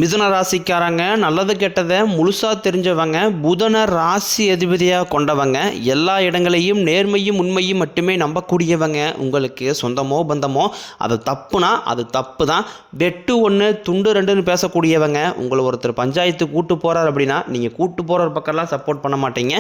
மிதுன ராசிக்காரங்க நல்லது கெட்டதை முழுசாக தெரிஞ்சவங்க, புதன ராசி அதிபதியாக கொண்டவங்க, எல்லா இடங்களையும் நேர்மையும் உண்மையும் மட்டுமே நம்பக்கூடியவங்க. உங்களுக்கு சொந்தமோ பந்தமோ அது தப்புனா அது தப்பு தான், வெட்டு ஒன்று துண்டு ரெண்டுன்னு பேசக்கூடியவங்க. உங்களை ஒருத்தர் பஞ்சாயத்து கூட்டு போகிறார் அப்படின்னா நீங்கள் கூட்டு போகிற பக்கம்லாம் சப்போர்ட் பண்ண மாட்டீங்க.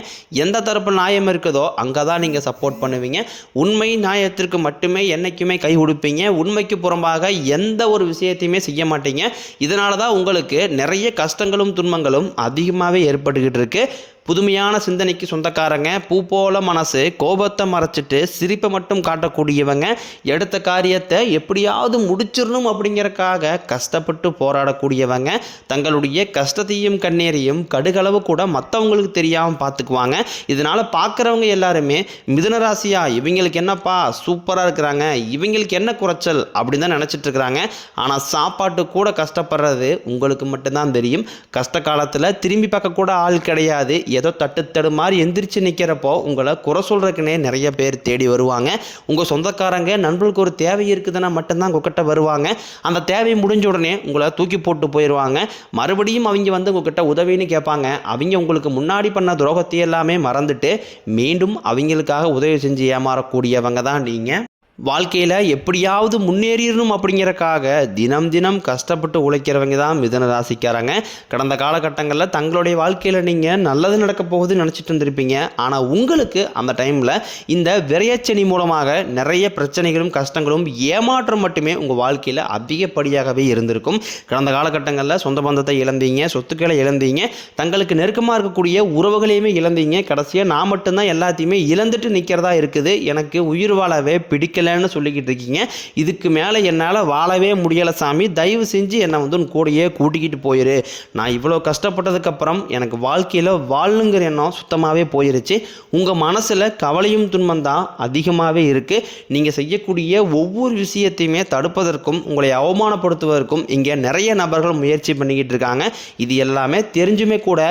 எந்த தரப்பு நியாயம் இருக்குதோ அங்கே தான் நீங்கள் சப்போர்ட் பண்ணுவீங்க. உண்மை நியாயத்திற்கு மட்டுமே என்றைக்குமே கை கொடுப்பீங்க. உண்மைக்கு புறம்பாக எந்த ஒரு விஷயத்தையுமே செய்ய மாட்டீங்க. இதனால தான் உங்களுக்கு நிறைய கஷ்டங்களும் துன்பங்களும் அதிகமாகவே ஏற்பட்டுக்கிட்டு இருக்கு. புதுமையான சிந்தனைக்கு சொந்தக்காரங்க, பூ போல மனசு, கோபத்தை மறைச்சிட்டு சிரிப்பை மட்டும் காட்டக்கூடியவங்க, எடுத்த காரியத்தை எப்படியாவது முடிச்சிடணும் அப்படிங்கிறக்காக கஷ்டப்பட்டு போராடக்கூடியவங்க, தங்களுடைய கஷ்டத்தையும் கண்ணீரையும் கடுகளவு கூட மற்றவங்களுக்கு தெரியாமல் பார்த்துக்குவாங்க. இதனால் பார்க்குறவங்க எல்லாருமே மிதுனராசியா இவங்களுக்கு என்னப்பா சூப்பராக இருக்கிறாங்க, இவங்களுக்கு என்ன குறைச்சல் அப்படின்னு தான் நினச்சிட்டு இருக்கிறாங்க. ஆனால் சாப்பாட்டு கூட கஷ்டப்படுறது உங்களுக்கு மட்டும்தான் தெரியும். கஷ்ட காலத்தில் திரும்பி பார்க்கக்கூட ஆள் கிடையாது. ஏதோ தட்டு மாதிரி எந்திரிச்சு நிற்கிறப்போ உங்களை குறை சொல்கிறதுக்குனே நிறைய பேர் தேடி வருவாங்க. உங்கள் சொந்தக்காரங்க நண்பர்களுக்கு ஒரு தேவை இருக்குதுன்னா மட்டும்தான் உங்ககிட்ட வருவாங்க. அந்த தேவை முடிஞ்ச உடனே உங்களை தூக்கி போட்டு போயிடுவாங்க. மறுபடியும் அவங்க வந்து உங்ககிட்ட உதவின்னு கேட்பாங்க. அவங்க உங்களுக்கு முன்னாடி பண்ண துரோகத்தை எல்லாமே மறந்துட்டு மீண்டும் அவங்களுக்காக உதவி செஞ்சு ஏமாறக்கூடியவங்க தான் நீங்கள். வாழ்க்கையில் எப்படியாவது முன்னேறிடணும் அப்படிங்கிறக்காக தினம் தினம் கஷ்டப்பட்டு உழைக்கிறவங்க தான் மிதுன ராசிக்காரங்க. கடந்த காலகட்டங்களில் தங்களுடைய வாழ்க்கையில் நீங்கள் நல்லது நடக்க போகுதுன்னு நினச்சிட்டு இருந்திருப்பீங்க. ஆனால் உங்களுக்கு அந்த டைமில் இந்த விரையச்சனி மூலமாக நிறைய பிரச்சனைகளும் கஷ்டங்களும் ஏமாற்றம் மட்டுமே உங்கள் வாழ்க்கையில் அதிகப்படியாகவே இருந்திருக்கும். கடந்த காலகட்டங்களில் சொந்த பந்தத்தை இழந்தீங்க, சொத்துக்களை இழந்தீங்க, தங்களுக்கு நெருக்கமாக இருக்கக்கூடிய உறவுகளையுமே இழந்தீங்க. கடைசியாக நான் மட்டும்தான் எல்லாத்தையுமே இழந்துட்டு நிற்கிறதா இருக்குது, எனக்கு உயிர் வாழவே பிடிக்கல சொல்லிக்கிட்டு இருக்கீங்க. இதுக்கு மேலே என்னால் வாழவே முடியலை சாமி, தயவு செஞ்சு என்னை வந்து கூடையே கூட்டிக்கிட்டு போயிரு. நான் இவ்வளோ கஷ்டப்பட்டதுக்கப்புறம் எனக்கு வாழ்க்கையில் வாழணுங்கிற எண்ணம் சுத்தமாகவே போயிருச்சு. உங்கள் மனசில் கவலையும் துன்பம் தான் அதிகமாகவே இருக்குது. நீங்கள் செய்யக்கூடிய ஒவ்வொரு விஷயத்தையுமே தடுப்பதற்கும் உங்களை அவமானப்படுத்துவதற்கும் இங்கே நிறைய நபர்கள் முயற்சி பண்ணிக்கிட்டு இருக்காங்க. இது எல்லாமே தெரிஞ்சுமே கூட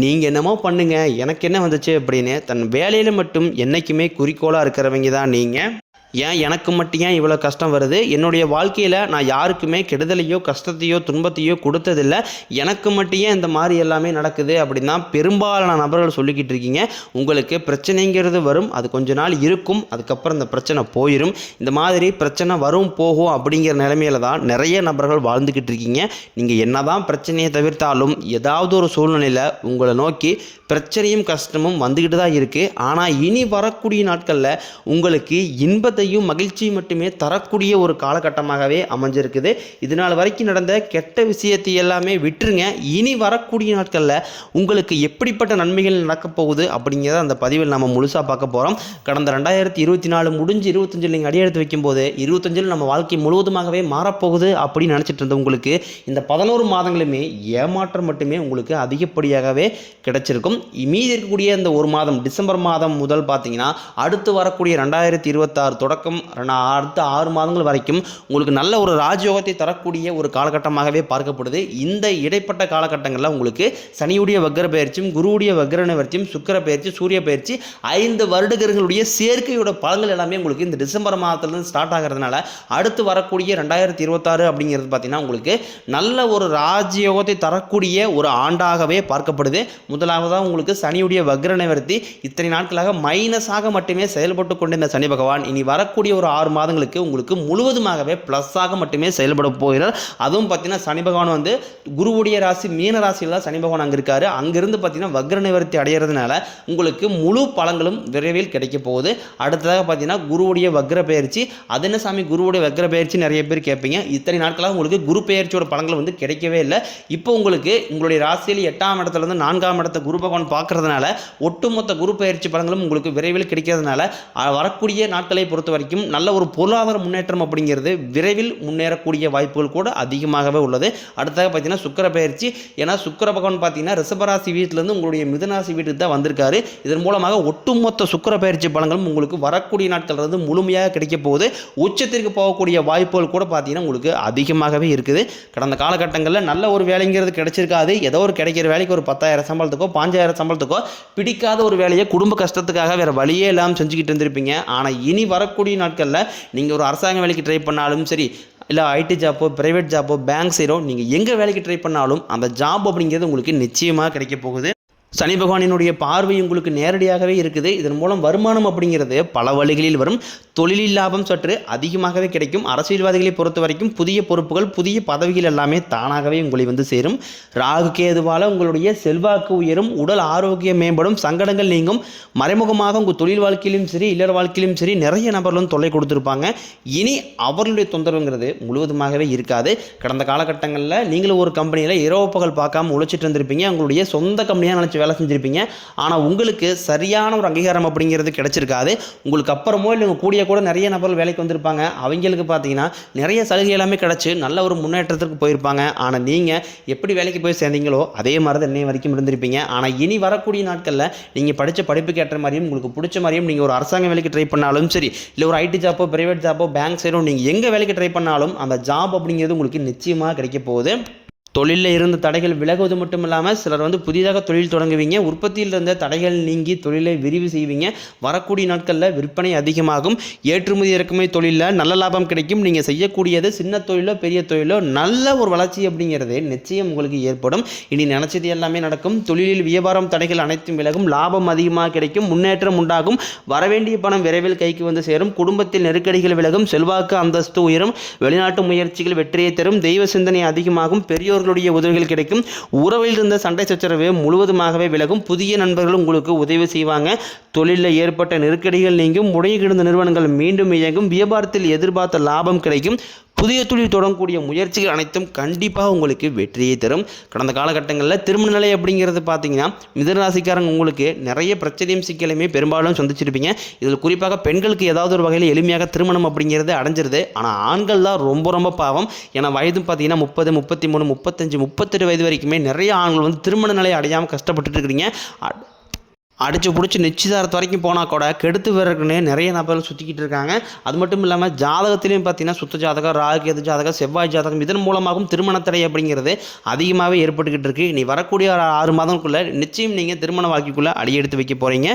நீங்கள் என்னமோ பண்ணுங்க, எனக்கு என்ன வந்துச்சு அப்படின்னு தன் வேலையில் மட்டும் என்றைக்குமே குறிக்கோளாக இருக்கிறவங்க தான் நீங்கள். ஏன் எனக்கு மட்டும் ஏன் இவ்வளோ கஷ்டம் வருது, என்னுடைய வாழ்க்கையில் நான் யாருக்குமே கெடுதலையோ கஷ்டத்தையோ துன்பத்தையோ கொடுத்ததில்லை, எனக்கு மட்டும் ஏன் இந்த மாதிரி எல்லாமே நடக்குது அப்படின்னு தான் பெரும்பாலான நபர்கள் சொல்லிக்கிட்டு இருக்கீங்க. உங்களுக்கு பிரச்சனைங்கிறது வரும், அது கொஞ்ச நாள் இருக்கும், அதுக்கப்புறம் இந்த பிரச்சனை போயிடும். இந்த மாதிரி பிரச்சனை வரும் போகும் அப்படிங்கிற நிலைமையில தான் நிறைய நபர்கள் வாழ்ந்துக்கிட்டு இருக்கீங்க. நீங்கள் என்ன தான் பிரச்சனையை தவிர்த்தாலும் ஏதாவது ஒரு சூழ்நிலையில் உங்களை நோக்கி பிரச்சனையும் கஷ்டமும் வந்துக்கிட்டு தான் இருக்குது. ஆனால் இனி வரக்கூடிய நாட்களில் உங்களுக்கு இன்பத்தையும் மகிழ்ச்சியும் மட்டுமே தரக்கூடிய ஒரு காலகட்டமாகவே அமைஞ்சிருக்குது. இதனால் வரைக்கும் நடந்த கெட்ட விஷயத்தை எல்லாமே விட்டுருங்க. இனி வரக்கூடிய நாட்களில் உங்களுக்கு எப்படிப்பட்ட நன்மைகள் நடக்கப் போகுது அப்படிங்கிறத அந்த பதிவில் நம்ம முழுசாக பார்க்க போகிறோம். கடந்த 2024 முடிஞ்சு 25 நீங்கள் அடியெடுத்து வைக்கும்போது 25 நம்ம வாழ்க்கை முழுவதுமாகவே மாறப்போகுது அப்படின்னு நினச்சிட்டு இருந்த உங்களுக்கு இந்த 11 மாதங்களுமே ஏமாற்றம் மட்டுமே உங்களுக்கு அதிகப்படியாகவே கிடைச்சிருக்கும். மீதி இருக்கக்கூடிய இந்த ஒரு மாதம் டிசம்பர் மாதம் முதல் பார்த்தீங்கன்னா அடுத்து வரக்கூடிய 2026 தொடக்கம் அடுத்த 6 மாதங்கள் வரைக்கும் உங்களுக்கு நல்ல ஒரு ராஜயோகத்தை தரக்கூடிய ஒரு காலகட்டமாகவே பார்க்கப்படுது. இந்த இடைப்பட்ட காலகட்டங்களில் உங்களுக்கு சனியுடைய வக்ர பயிற்சியும் குருவுடைய வக்ர நிவர்த்தியும் சுக்கிர பயிற்சி சூரிய பயிற்சி 5 வருடங்களுடைய சேர்க்கையோட பலன்கள் எல்லாமே உங்களுக்கு இந்த டிசம்பர் மாதத்துலேருந்து ஸ்டார்ட் ஆகிறதுனால அடுத்து வரக்கூடிய 2026 அப்படிங்கிறது பார்த்தீங்கன்னா உங்களுக்கு நல்ல ஒரு ராஜயோகத்தை தரக்கூடிய ஒரு ஆண்டாகவே பார்க்கப்படுது. முதலாவதாக உங்களுக்கு சனியுடைய வக்ர நிவர்த்தி இத்தனை நாட்களாக மைனஸாக மட்டுமே செயல்பட்டு கொண்டிருந்த சனி பகவான் இனி வரக்கூடிய ஒரு 6 மாதங்களுக்கு உங்களுக்கு முழுவதுமாகவே ப்ளஸ்ஸாக மட்டுமே செயல்பட போகிறார். அதுவும் பார்த்தீங்கன்னா சனி பகவான் வந்து குருவுடைய ராசி மீன ராசியில் தான் சனி பகவான் அங்கே இருக்காரு. அங்கிருந்து பார்த்தீங்கன்னா வக்ர நிவர்த்தி அடைகிறதுனால உங்களுக்கு முழு பலன்களும் விரைவில் கிடைக்க போகுது. அடுத்ததாக பார்த்தீங்கன்னா குருவுடைய வக்ர பயிற்சி. அது என்ன சாமி குருவுடைய வக்ர பயிற்சி நிறைய பேர் கேட்பீங்க. இத்தனை நாட்களாக உங்களுக்கு குரு பயிற்சியோட பலன்கள் வந்து கிடைக்கவே இல்லை. இப்போ உங்களுக்கு உங்களுடைய ராசியில் 8ஆம் இடத்துலேருந்து 4ஆம் இடத்தை குரு பகவான் பார்க்கறதுனால ஒட்டுமொத்த குரு பயிற்சி பலன்களும் உங்களுக்கு விரைவில் கிடைக்கிறதுனால வரக்கூடிய நாட்களை பொறுத்த வரைக்கும் நல்ல ஒரு பொருளாதார முன்னேற்றம் அப்படிங்கிறது விரைவில் முன்னேறக்கூடிய வாய்ப்புகள் கூட அதிகமாகவே உள்ளது. அடுத்ததாக பார்த்தீங்கன்னா சுக்கிர பயிற்சி. ஏன்னா சுக்கிர பகவான் பார்த்தீங்கன்னா ரிஷபராசி வீட்டிலேருந்து உங்களுடைய மிதுனராசி வீட்டுக்கு தான் வந்திருக்காரு. இதன் மூலமாக ஒட்டுமொத்த சுக்கிர பயிற்சி பலன்களும் உங்களுக்கு வரக்கூடிய நாட்கள் இருந்து முழுமையாக கிடைக்க போகுது. உச்சத்திற்கு போகக்கூடிய வாய்ப்புகள் கூட பார்த்தீங்கன்னா உங்களுக்கு அதிகமாகவே இருக்குது. கடந்த காலகட்டங்களில் நல்ல ஒரு வேலைங்கிறது கிடைச்சிருக்காது. ஏதோ ஒரு கிடைக்கிற வேலைக்கு ஒரு 10,000 சம்பளத்துக்கோ 5,000 சம்பளத்துக்கோ பிடிக்காத ஒரு வேலையை குடும்ப கஷ்டத்துக்காக வேறு வழியே இல்லாமல் செஞ்சுக்கிட்டு இருந்திருப்பீங்க. ஆனால் இனி வரக்கூடிய நாட்களில் நீங்கள் ஒரு அரசாங்க வேலைக்கு ட்ரை பண்ணாலும் சரி, இல்லை ஐடி ஜாப்போ, பிரைவேட் ஜாப்போ, பேங்க் சைடோ நீங்கள் எங்கே வேலைக்கு ட்ரை பண்ணாலும் அந்த ஜாப் அப்படிங்கிறது உங்களுக்கு நிச்சயமாக கிடைக்க போகுது. சனி பகவானினுடைய பார்வை உங்களுக்கு நேரடியாகவே இருக்குது. இதன் மூலம் வருமானம் அப்படிங்கிறது பல வழிகளில் வரும். தொழிலில் லாபம் சற்று அதிகமாகவே கிடைக்கும். அரசியல்வாதிகளை பொறுத்த வரைக்கும் புதிய பொறுப்புகள், புதிய பதவிகள் எல்லாமே தானாகவே உங்களை வந்து சேரும். ராகு கேதுவால் உங்களுடைய செல்வாக்கு உயரும், உடல் ஆரோக்கியம் மேம்படும், சங்கடங்கள் நீங்கும். மறைமுகமாக உங்கள் தொழில் வாழ்க்கையிலும் சரி, இல்லற வாழ்க்கையிலும் சரி நிறைய நபர்களும் தொல்லை கொடுத்துருப்பாங்க. இனி அவர்களுடைய தொந்தரவுங்கிறது முழுவதுமாகவே இருக்காது. கடந்த காலகட்டங்களில் நீங்களும் ஒரு கம்பெனியில் இரவு பகல் பார்க்காம உழைச்சிட்டு இருந்திருப்பீங்க. உங்களுடைய சொந்த கம்பெனியாக நினச்சி வேலை செஞ்சுருப்பீங்க. ஆனால் உங்களுக்கு சரியான ஒரு அங்கீகாரம் அப்படிங்கிறது கிடைச்சிருக்காது. உங்களுக்கு அப்புறமோ இல்லை கூடிய கூட நிறைய நபர்கள் வேலைக்கு வந்திருப்பாங்க. அவங்களுக்கு பார்த்தீங்கன்னா நிறைய சலுகை எல்லாமே கிடச்சி நல்ல ஒரு முன்னேற்றத்திற்கு போயிருப்பாங்க. ஆனால் நீங்கள் எப்படி வேலைக்கு போய் சேர்ந்தீங்களோ அதே மாதிரி தான் இன்னை வரைக்கும் இருந்திருப்பீங்க. ஆனால் இனி வரக்கூடிய நாட்களில் நீங்கள் படித்த படிப்புக்கு ஏற்ற மாதிரியும் உங்களுக்கு பிடிச்ச மாதிரியும் நீங்கள் ஒரு அரசாங்க வேலைக்கு ட்ரை பண்ணாலும் சரி, இல்லை ஒரு ஐடி ஜாப்போ, பிரைவேட் ஜாப்போ, பேங்க் சைடோ நீங்கள் எங்கே வேலைக்கு ட்ரை பண்ணாலும் அந்த ஜாப் அப்படிங்கிறது உங்களுக்கு நிச்சயமாக கிடைக்க போகுது. தொழிலில் இருந்த தடைகள் விலகுவது மட்டும் இல்லாமல் சிலர் வந்து புதிதாக தொழில் தொடங்குவீங்க. உற்பத்தியில் இருந்த தடைகள் நீங்கி தொழிலை விரிவு செய்வீங்க. வரக்கூடிய நாட்களில் விற்பனை அதிகமாகும். ஏற்றுமதி இறக்குமதி தொழிலில் நல்ல லாபம் கிடைக்கும். நீங்கள் செய்யக்கூடியது சின்ன தொழிலோ பெரிய தொழிலோ நல்ல ஒரு வளர்ச்சி அப்படிங்கிறது நிச்சயம் உங்களுக்கு ஏற்படும். இனி நினச்சது எல்லாமே நடக்கும். தொழிலில் வியாபாரம் தடைகள் அனைத்தும் விலகும். லாபம் அதிகமாக கிடைக்கும். முன்னேற்றம் உண்டாகும். வரவேண்டிய பணம் விரைவில் கைக்கு வந்து சேரும். குடும்பத்தில் நெருக்கடிகள் விலகும். செல்வாக்கு அந்தஸ்து உயரும். வெளிநாட்டு முயற்சிகள் வெற்றியை தரும். தெய்வ சிந்தனை அதிகமாகும். பெரியோர் உதவிகள் கிடைக்கும். உறவில் இருந்த சண்டை சச்சரவு முழுவதுமாகவே விலகும். புதிய நண்பர்கள் உங்களுக்கு உதவி செய்வாங்க. தொழிலில் ஏற்பட்ட நெருக்கடிகள் நீங்கும். முடங்கி கிடந்த நிறுவனங்கள் மீண்டும் இயங்கும். வியாபாரத்தில் எதிர்பார்த்த லாபம் கிடைக்கும். புதிய தொழில் தொடங்கக்கூடிய முயற்சிகள் அனைத்தும் கண்டிப்பாக உங்களுக்கு வெற்றியை தரும். கடந்த காலகட்டங்களில் திருமண நிலை அப்படிங்கிறது பார்த்தீங்கன்னா மிதுனராசிக்காரங்க உங்களுக்கு நிறைய பிரச்சனையும் சிக்கலையுமே பெரும்பாலும் சந்திச்சிருப்பீங்க. இதில் குறிப்பாக பெண்களுக்கு ஏதாவது ஒரு வகையில் எளிமையாக திருமணம் அப்படிங்கிறது அடைஞ்சிருது. ஆனால் ஆண்கள் தான் ரொம்ப பாவம். ஏன்னா வயது பார்த்தீங்கன்னா 30, 33, 35, 38 வயது வரைக்குமே நிறைய ஆண்கள் வந்து திருமண நிலை அடையாமல் கஷ்டப்பட்டுட்டு இருக்கிறீங்க. அடித்து பிடிச்சி நிச்சயதாரத்து வரைக்கும் போனால் கூட கெடுத்து வரக்குன்னே நிறைய நபர்கள் சுற்றிக்கிட்டு இருக்காங்க. அது மட்டும் இல்லாமல் ஜாதகத்திலையும் பார்த்தீங்கன்னா சுத்த ஜாதகம், ராகு கேது ஜாதகம், செவ்வாய் ஜாதகம் இதன் மூலமாகவும் திருமணத்தடை அப்படிங்கிறது அதிகமாகவே ஏற்பட்டுக்கிட்டு இருக்குது. நீ வரக்கூடிய 6 மாதங்களுக்குள்ளே நிச்சயம் நீங்கள் திருமண வாழ்க்கைக்குள்ளே அடியெடுத்து வைக்க போகிறீங்க.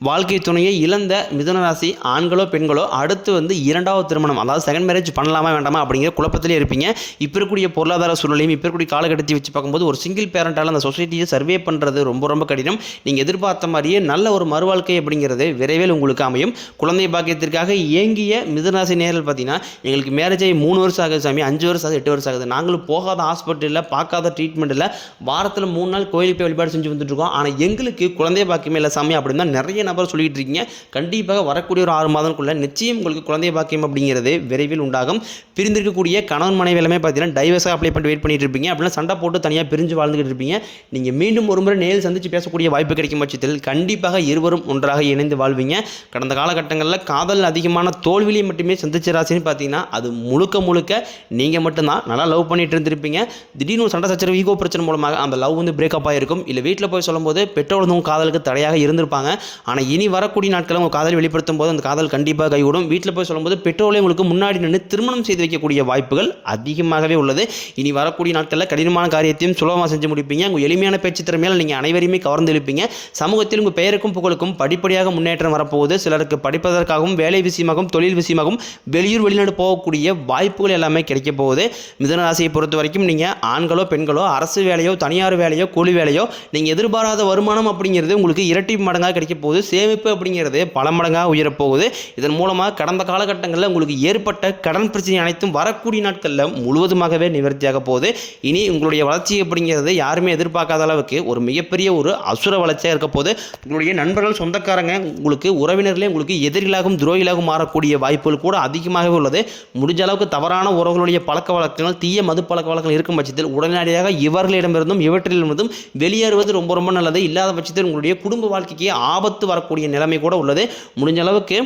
வாழ்க்கை துணையை இழந்த மிதுனராசி ஆண்களோ பெண்களோ அடுத்து வந்து 2வது திருமணம், அதாவது செகண்ட் மேரேஜ் பண்ணலாமா வேண்டாமா அப்படிங்கிற குழப்பத்திலே இருப்பீங்க. இப்போ இருக்கக்கூடிய பொருளாதார சூழ்நிலையும் இப்போ இருக்கக்கூடிய காலகட்டத்தை வச்சு பார்க்கும்போது ஒரு சிங்கிள் பேரண்டால் அந்த சொசைட்டியை சர்வே பண்ணுறது ரொம்ப கடினம். நீங்கள் எதிர்பார்த்த மாதிரியே நல்ல ஒரு மறுவாழ்க்கை அப்படிங்கிறது விரைவில் உங்களுக்கு அமையும். குழந்தை பாக்கியத்திற்காக இயங்கிய மிதுனராசி நேரில் பார்த்தீங்கன்னா எங்களுக்கு மேரேஜ் ஆகி 3 வருஷம் ஆகுது சாமி, 5 வருஷம் ஆகுது, 8 வருஷம் ஆகுது, நாங்களும் போகாத ஹாஸ்பிட்டலில் பார்க்காத ட்ரீட்மெண்ட் இல்லை, வாரத்தில் 3 நாள் கோயிலுக்கு போய் வழிபாடு செஞ்சு வந்துட்டுருக்கோம், ஆனால் எங்களுக்கு குழந்தை பாக்கியமே இல்லை சாமி அப்படின்னு தான் நிறைய நபர் சொல்லிட்டு இருக்கீங்க. கண்டிப்பாக வரக்கூடிய ஒரு 6 மாதங்களுக்குள்ள நிச்சயம் உங்களுக்கு குழந்தை பாக்கியம் அப்படிங்கிறது விரைவில் உண்டாகும். பிரிந்திருக்கக்கூடிய கணவன் மனைவி எல்லாமே பார்த்தீங்கன்னா டைவர்ஸாக அப்ளை பண்ணி வெயிட் பண்ணிட்டு இருப்பீங்க. அப்படின்னா சண்டை போட்டு தனியாக பிரிஞ்சு வாழ்ந்துகிட்டு இருப்பீங்க. நீங்கள் மீண்டும் ஒரு முறை நேரில் சந்தித்து பேசக்கூடிய வாய்ப்பு கிடைக்கும் பட்சத்தில் கண்டிப்பாக இருவரும் ஒன்றாக இணைந்து வாழ்வீங்க. கடந்த காலகட்டங்களில் காதல் அதிகமான தோல்வியை மட்டுமே சந்திச்ச ராசின்னு பார்த்தீங்கன்னா அது முழுக்க நீங்கள் மட்டும்தான் நல்லா லவ் பண்ணிட்டு இருந்திருப்பீங்க. திடீர்னு சண்டை சச்சரவு ஈகோ பிரச்சனை மூலமாக அந்த லவ் வந்து பிரேக்கப் ஆகிருக்கும். இல்லை வீட்டில் போய் சொல்லும்போது பெற்றோர்களும் காதலுக்கு தடையாக இருந்திருப்பாங்க. ஆனால் இனி வரக்கூடிய நாட்களில் உங்கள் காதல் வெளிப்படுத்தும் போது அந்த காதல் கண்டிப்பாக கைவிடும். வீட்டில் போய் சொல்லும்போது பெற்றோர்களே உங்களுக்கு முன்னாடி நின்று திருமணம் செய்து வைக்கக்கூடிய வாய்ப்புகள் அதிகமாகவே உள்ளது. இனி வரக்கூடிய நாட்களில் கடினமான காரியத்தையும் சுலபமாக செஞ்சு முடிப்பீங்க. உங்கள் எளிமையான பேச்சு திறமையால் நீங்கள் அனைவரையுமே கவர்ந்து எழுப்பீங்க. சமூகத்தில் உங்கள் பெயருக்கும் புகழுக்கும் படிப்படியாக முன்னேற்றம் வரப்போகுது. சிலருக்கு படிப்பதற்காகவும் வேலை விஷயமாகவும் தொழில் விஷயமாகவும் வெளியூர் வெளிநாடு போகக்கூடிய வாய்ப்புகள் எல்லாமே கிடைக்க போகுது. மிதுன ராசியை பொறுத்த வரைக்கும் நீங்கள் ஆண்களோ பெண்களோ அரசு வேலையோ தனியார் வேலையோ கூலி வேலையோ நீங்கள் எதிர்பாராத வருமானம் அப்படிங்கிறது உங்களுக்கு இரட்டி மடங்காக கிடைக்க போகுது. சேமிப்பு அப்படிங்கிறது பல மடங்காக உயரப்போகுது. இதன் மூலமாக கடந்த காலகட்டங்களில் உங்களுக்கு ஏற்பட்ட கடன் பிரச்சனை அனைத்தும் வரக்கூடிய நாட்களில் முழுவதுமாகவே நிவர்த்தியாக போகுது. இனி உங்களுடைய வளர்ச்சி அப்படிங்கிறது யாருமே எதிர்பார்க்காத அளவுக்கு ஒரு மிகப்பெரிய ஒரு அசுர வளர்ச்சியாக இருக்க போது. உங்களுடைய நண்பர்கள் சொந்தக்காரங்க உங்களுக்கு உறவினர்களே உங்களுக்கு எதிரிகளாகவும் துரோகிகளாகவும் மாறக்கூடிய வாய்ப்புகள் கூட அதிகமாகவே உள்ளது. முடிஞ்ச அளவுக்கு தவறான உறவுகளுடைய பழக்க வழக்கங்கள் தீய மது பழக்க வழக்கங்கள் இருக்கும் பட்சத்தில் உடனடியாக இவர்களிடமிருந்தும் இவற்றிலிருந்தும் வெளியேறுவது ரொம்ப நல்லது. இல்லாத பட்சத்தில் உங்களுடைய குடும்ப வாழ்க்கைக்கு ஆபத்து வரக்கூடிய நிலைமை கூட உள்ளது. முடிஞ்ச அளவுக்கு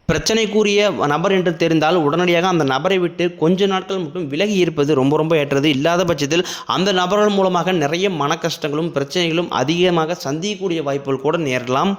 பிரச்சனைக்குரிய நபர் என்று தெரிந்தால் உடனடியாக அந்த நபரை விட்டு கொஞ்ச நாட்கள் மட்டும் விலகி இருப்பது ரொம்ப ஏற்றது. இல்லாத பட்சத்தில் அந்த நபர்கள் மூலமாக நிறைய மன கஷ்டங்களும் பிரச்சனைகளும் அதிகமாக சந்திக்கக்கூடிய வாய்ப்புகள் கூட நேரலாம்.